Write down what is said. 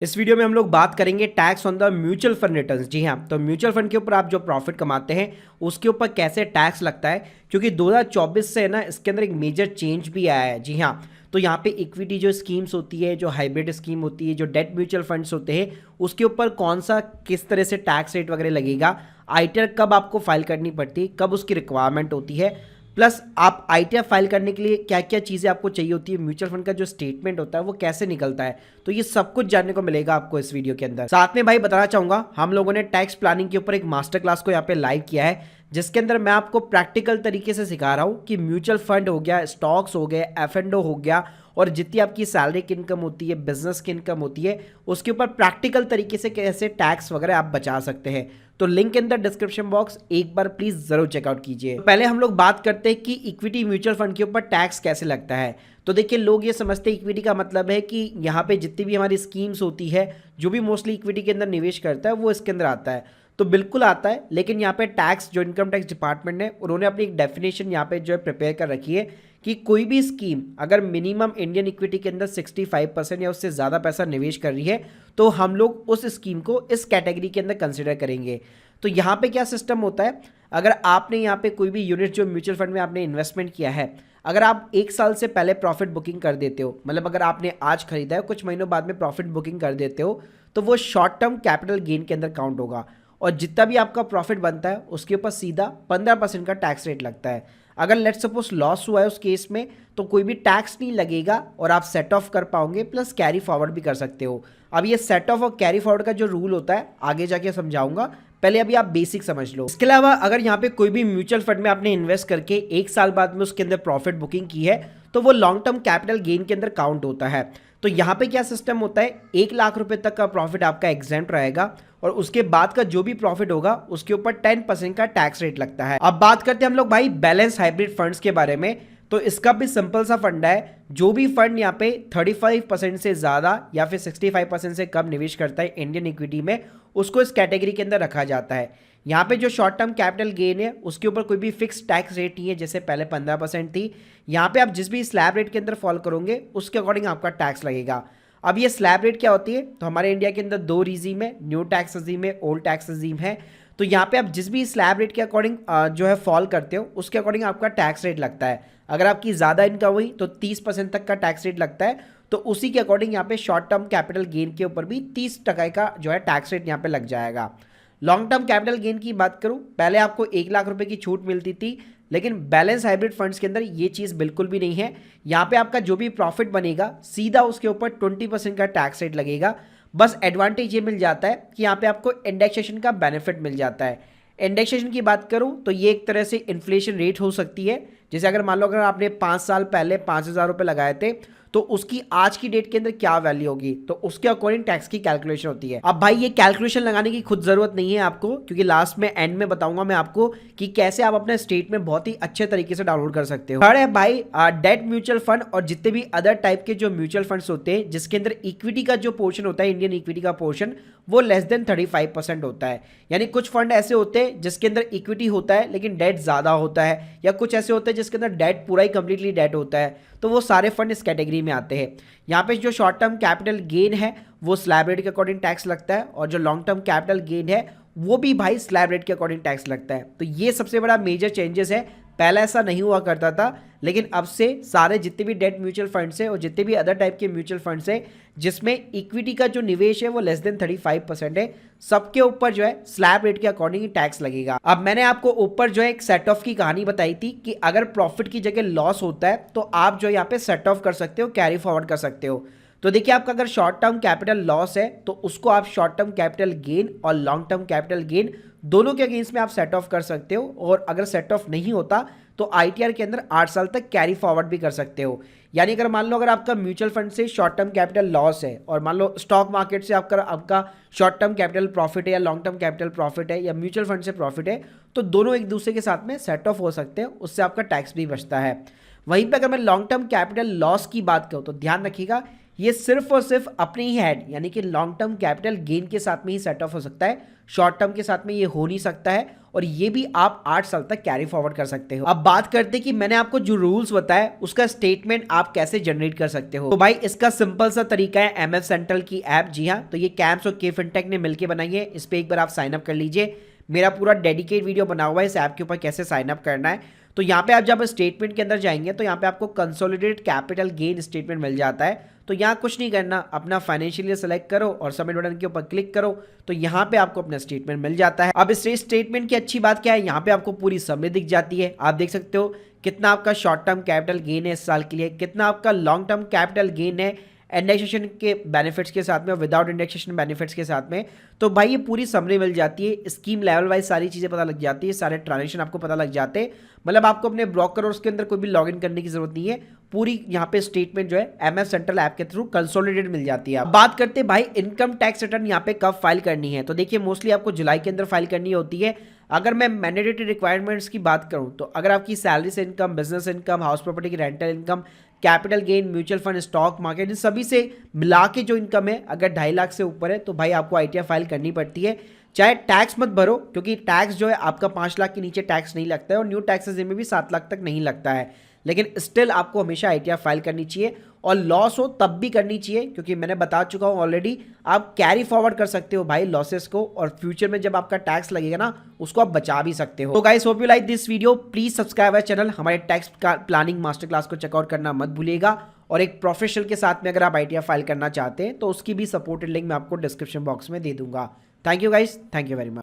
इस वीडियो में हम लोग बात करेंगे tax on the mutual fund returns. जी हाँ, तो म्यूचुअल फंड के ऊपर आप जो प्रॉफिट कमाते हैं उसके ऊपर कैसे टैक्स लगता है, क्योंकि 2024 से ना इसके अंदर एक मेजर चेंज भी आया है। जी हाँ, तो यहाँ पे इक्विटी जो स्कीम्स होती है, जो हाइब्रिड स्कीम होती है, जो डेट म्यूचुअल फंड्स होते हैं, उसके ऊपर कौन सा किस तरह से टैक्स रेट वगैरह लगेगा, आईटीआर कब आपको फाइल करनी पड़ती है, कब उसकी रिक्वायरमेंट होती है, प्लस आप आईटीआर फाइल करने के लिए क्या क्या चीज़ें आपको चाहिए होती है, म्यूचुअल फंड का जो स्टेटमेंट होता है वो कैसे निकलता है। तो ये सब कुछ जानने को मिलेगा आपको इस वीडियो के अंदर। साथ में भाई बताना चाहूंगा, हम लोगों ने टैक्स प्लानिंग के ऊपर एक मास्टर क्लास को यहाँ पे लाइव किया है, जिसके अंदर मैं आपको प्रैक्टिकल तरीके से सिखा रहा हूँ कि म्यूचुअल फंड हो गया, स्टॉक्स हो गए, एफ&ओ हो गया, और जितनी आपकी सैलरी की इनकम होती है, बिजनेस की इनकम होती है, उसके ऊपर प्रैक्टिकल तरीके से कैसे टैक्स वगैरह आप बचा सकते हैं। तो link in the description box, एक बार प्लीज जरूर चेकआउट कीजिए। तो पहले हम लोग बात करते हैं कि इक्विटी म्यूचुअल फंड के ऊपर टैक्स कैसे लगता है। तो देखिए, लोग ये समझते हैं इक्विटी का मतलब है कि यहाँ पे जितनी भी हमारी स्कीम्स होती है, जो भी मोस्टली इक्विटी के अंदर निवेश करता है वो इसके अंदर आता है। तो बिल्कुल आता है, लेकिन यहाँ पे टैक्स जो इनकम टैक्स डिपार्टमेंट है उन्होंने अपनी एक डेफिनेशन यहाँ पे जो है प्रिपेयर कर रखी है कि कोई भी स्कीम अगर मिनिमम इंडियन इक्विटी के अंदर 65% या उससे ज़्यादा पैसा निवेश कर रही है, तो हम लोग उस स्कीम को इस कैटेगरी के अंदर कंसिडर करेंगे। तो यहाँ पे क्या सिस्टम होता है, अगर आपने यहाँ पे कोई भी यूनिट जो म्यूचुअल फंड में आपने इन्वेस्टमेंट किया है, अगर आप एक साल से पहले प्रॉफिट बुकिंग कर देते हो, मतलब अगर आपने आज खरीदा है, कुछ महीनों बाद में प्रॉफिट बुकिंग कर देते हो, तो वो शॉर्ट टर्म कैपिटल गेन के अंदर काउंट होगा, और जितना भी आपका प्रॉफिट बनता है उसके ऊपर सीधा 15% का टैक्स रेट लगता है। अगर लेट सपोज लॉस हुआ है उस केस में, तो कोई भी टैक्स नहीं लगेगा और आप सेट ऑफ कर पाओगे, प्लस कैरी फॉरवर्ड भी कर सकते हो। अब ये सेट ऑफ और कैरी फॉरवर्ड का जो रूल होता है आगे जाके समझाऊंगा, पहले अभी आप बेसिक समझ लो। इसके अलावा अगर यहाँ पे कोई भी म्यूचुअल फंड में आपने इन्वेस्ट करके एक साल बाद में उसके अंदर प्रॉफिट बुकिंग की है, तो वो लॉन्ग टर्म कैपिटल गेन के अंदर काउंट होता है। तो यहाँ पे क्या सिस्टम होता है, 1 लाख रुपए तक का प्रॉफिट आपका एग्जेम्प्ट रहेगा, और उसके बाद का जो भी प्रॉफिट होगा उसके ऊपर 10% का टैक्स रेट लगता है। अब बात करते हैं हम लोग भाई बैलेंस हाइब्रिड फंड्स के बारे में। तो इसका भी सिंपल सा फंड है, जो भी फंड यहाँ पे 35% से ज़्यादा या फिर 65% से कम निवेश करता है इंडियन इक्विटी में, उसको इस कैटेगरी के अंदर रखा जाता है। यहाँ पे जो शॉर्ट टर्म कैपिटल गेन है उसके ऊपर कोई भी फिक्स टैक्स रेट नहीं है, जैसे पहले 15% थी। यहाँ पे आप जिस भी स्लैब रेट के अंदर फॉलो करोगे उसके अकॉर्डिंग आपका टैक्स लगेगा। अब ये स्लैब रेट क्या होती है, तो हमारे इंडिया के अंदर 2 रिजीम है, न्यू टैक्स रजीम है, ओल्ड टैक्स रजीम है। तो यहाँ पे आप जिस भी स्लैब रेट के अकॉर्डिंग जो है फॉल करते हो, उसके अकॉर्डिंग आपका टैक्स रेट लगता है। अगर आपकी ज़्यादा इनकम हुई तो 30% तक का टैक्स रेट लगता है, तो उसी के अकॉर्डिंग यहाँ पे शॉर्ट टर्म कैपिटल गेन के ऊपर भी 30% का जो है टैक्स रेट यहाँ पे लग जाएगा। लॉन्ग टर्म कैपिटल गेन की बात करूं, पहले आपको 1 लाख रुपए की छूट मिलती थी, लेकिन बैलेंस हाइब्रिड फंड्स के अंदर ये चीज़ बिल्कुल भी नहीं है। यहाँ पे आपका जो भी प्रॉफिट बनेगा सीधा उसके ऊपर 20% का टैक्स रेट लगेगा। बस एडवांटेज ये मिल जाता है कि यहाँ पे आपको इंडेक्सेशन का बेनिफिट मिल जाता है। इंडेक्सेशन की बात करूं तो ये एक तरह से इन्फ्लेशन रेट हो सकती है। जैसे अगर मान लो अगर आपने 5 साल पहले 5,000 रुपये लगाए थे, तो उसकी आज की डेट के अंदर क्या वैल्यू होगी, तो उसके अकॉर्डिंग टैक्स की कैलकुलेशन होती है। अब भाई ये कैलकुलेशन लगाने की खुद जरूरत नहीं है आपको, क्योंकि लास्ट में एंड में बताऊंगा मैं आपको कि कैसे आप अपने स्टेटमेंट बहुत ही अच्छे तरीके से डाउनलोड कर सकते हो। थर्ड है भाई डेट म्यूचुअल फंड और जितने भी अदर टाइप के जो म्यूचुअल फंड्स होते हैं, जिसके अंदर इक्विटी का जो पोर्शन होता है, इंडियन इक्विटी का पोर्शन, वो लेस देन 35% होता है। यानी कुछ फंड ऐसे होते हैं जिसके अंदर इक्विटी होता है लेकिन डेट ज्यादा होता है, या कुछ ऐसे होते हैं जिसके अंदर डेट पूरा ही कंप्लीटली डेट होता है, तो वो सारे फंड इस कैटेगरी में आते हैं। यहाँ पे जो शॉर्ट टर्म कैपिटल गेन है वो स्लैब रेट के अकॉर्डिंग टैक्स लगता है, और जो लॉन्ग टर्म कैपिटल गेन है वो भी भाई स्लैब रेट के अकॉर्डिंग टैक्स लगता है। तो ये सबसे बड़ा मेजर चेंजेस है, पहले ऐसा नहीं हुआ करता था, लेकिन अब से सारे जितने भी डेट म्यूचुअल फंड्स है और जितने भी अदर टाइप के म्यूचुअल फंड्स है जिसमें इक्विटी का जो निवेश है वो लेस देन 35% है, सबके ऊपर जो है स्लैब रेट के अकॉर्डिंग ही टैक्स लगेगा। अब मैंने आपको ऊपर जो है एक सेट ऑफ की कहानी बताई थी कि अगर प्रॉफिट की जगह लॉस होता है तो आप जो यहाँ पे सेट ऑफ कर सकते हो, कैरी फॉरवर्ड कर सकते हो। तो देखिए, आपका अगर शॉर्ट टर्म कैपिटल लॉस है तो उसको आप शॉर्ट टर्म कैपिटल गेन और लॉन्ग टर्म कैपिटल गेन दोनों के अगेंस्ट में आप सेट ऑफ कर सकते हो, और अगर सेट ऑफ नहीं होता तो आईटीआर के अंदर 8 साल तक कैरी फॉरवर्ड भी कर सकते हो। यानी अगर मान लो अगर आपका म्यूचुअल फंड से शॉर्ट टर्म कैपिटल लॉस है, और मान लो स्टॉक मार्केट से आपका शॉर्ट टर्म कैपिटल प्रॉफिट है, या लॉन्ग टर्म कैपिटल प्रॉफिट है, या म्यूचुअल फंड से प्रॉफिट है, तो दोनों एक दूसरे के साथ में सेट ऑफ हो सकते हैं, उससे आपका टैक्स भी बचता है। वहीं पर अगर मैं लॉन्ग टर्म कैपिटल लॉस की बात करूँ तो ध्यान रखिएगा, ये सिर्फ और सिर्फ अपने ही हेड यानी कि लॉन्ग टर्म कैपिटल गेन के साथ में ही सेट ऑफ हो सकता है, शॉर्ट टर्म के साथ में ये हो नहीं सकता है, और ये भी आप 8 साल तक कैरी फॉरवर्ड कर सकते हो। अब बात करते हैं कि मैंने आपको जो रूल्स बताया उसका स्टेटमेंट आप कैसे जनरेट कर सकते हो। तो भाई इसका सिंपल सा तरीका है एमएफ सेंट्रल की ऐप। जी हाँ, तो ये कैम्स और के फिनटेक ने मिलकर बनाई है। इस पर एक बार आप साइन अप कर लीजिए। मेरा पूरा डेडिकेट वीडियो बना हुआ है इस ऐप के ऊपर कैसे साइन अप करना है। तो यहाँ पे आप जब स्टेटमेंट के अंदर जाएंगे तो यहाँ पे आपको कंसोलिडेटेड कैपिटल गेन स्टेटमेंट मिल जाता है। तो यहाँ कुछ नहीं करना, अपना फाइनेंशियल ईयर सेलेक्ट करो और सबमिट बटन के ऊपर क्लिक करो, तो यहाँ पे आपको अपना स्टेटमेंट मिल जाता है। अब इस स्टेटमेंट की अच्छी बात क्या है, यहाँ पे आपको पूरी समरी दिख जाती है। आप देख सकते हो कितना आपका शॉर्ट टर्म कैपिटल गेन है इस साल के लिए, कितना आपका लॉन्ग टर्म कैपिटल गेन है इंडेक्सेशन के बेनिफिट्स के साथ में और विदाउट इंडेक्सेशन बेनिफिट्स के साथ में। तो भाई ये पूरी समरी मिल जाती है, स्कीम लेवल वाइज सारी चीज़ें पता लग जाती है, सारे ट्रांजेक्शन आपको पता लग जाते हैं। मतलब आपको अपने ब्रोकर और उसके अंदर कोई भी लॉगिन करने की जरूरत नहीं है। पूरी यहाँ पे स्टेटमेंट जो है एमएफ सेंट्रल ऐप के थ्रू कंसोलिडेटेड मिल जाती है। अब बात करते हैं भाई इनकम टैक्स रिटर्न यहाँ पे कब फाइल करनी है। तो देखिए मोस्टली आपको जुलाई के अंदर फाइल करनी होती है। अगर मैं मैंडेटरी रिक्वायरमेंट्स की बात करूं तो अगर आपकी सैलरी से income, business income, house property की rental income, capital gain, mutual fund, stock market, इन सभी से मिला के जो इनकम है अगर 2.5 लाख से ऊपर है तो भाई आपको आईटीआर फाइल करनी पड़ती है। चाहे टैक्स मत भरो क्योंकि टैक्स जो है आपका 5 लाख के नीचे टैक्स नहीं लगता है और न्यू टैक्सेस में भी 7 लाख तक नहीं लगता है, लेकिन स्टिल आपको हमेशा आईटीआर फाइल करनी चाहिए और लॉस हो तब भी करनी चाहिए क्योंकि मैंने बता चुका हूं ऑलरेडी, आप कैरी फॉरवर्ड कर सकते हो भाई लॉसेस को और फ्यूचर में जब आपका टैक्स लगेगा ना उसको आप बचा भी सकते हो। तो guys hope you like this video, please subscribe our channel, हमारे टैक्स प्लानिंग मास्टर क्लास को चेकआउट करना मत भूलिएगा। और एक प्रोफेशनल के साथ में अगर आप आईटीआर फाइल करना चाहते हैं तो उसकी भी सपोर्टेड लिंक मैं आपको डिस्क्रिप्शन बॉक्स में दे दूंगा। Thank you guys, thank you very much.